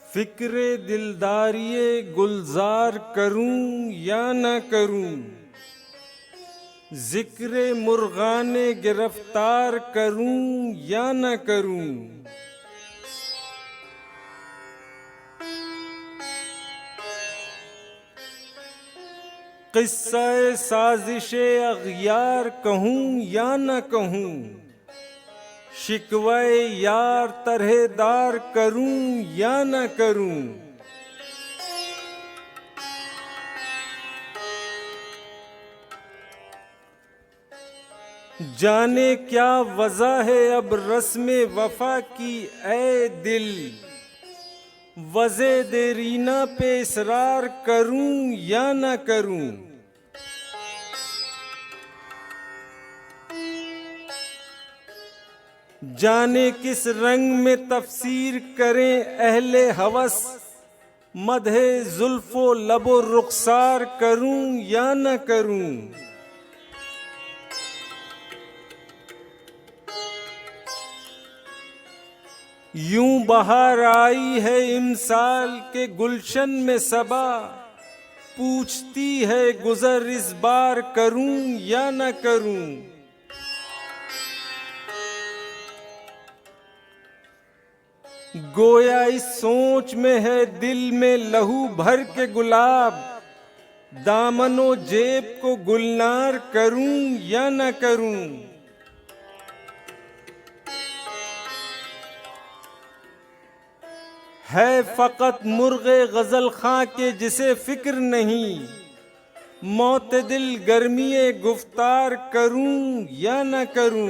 फिक्रे दिलदारिये गुलजार करूं या न करूं, जिक्रे मुर्गाने गिरफ्तार करूं या न करूं। किस्सा-ए साजिशे अग़यार कहूं या न कहूं, शिकवाए यार तरहेदार करूं या न करूं। जाने क्या वजह है अब रस्मे वफा की ऐ दिल, वज़े देरीना पे इसरार करूं या न करूं। जाने किस रंग में तफसीर करें अहले हवस, मदहे जुल्फो लबो रुखसार करूं या न करूं। यूं बहार आई है इमसाल के गुलशन में सबा, पूछती है गुजर इस बार करूं या न करूं। गोया इस सोच में है दिल में लहू भर के गुलाब, दामनो जेब को गुलनार करूं या न करूं। है फ़कत मुर्गे गजल खां के जिसे फिक्र नहीं, मौत दिल गर्मीए गुफ्तार करूं या न करूं।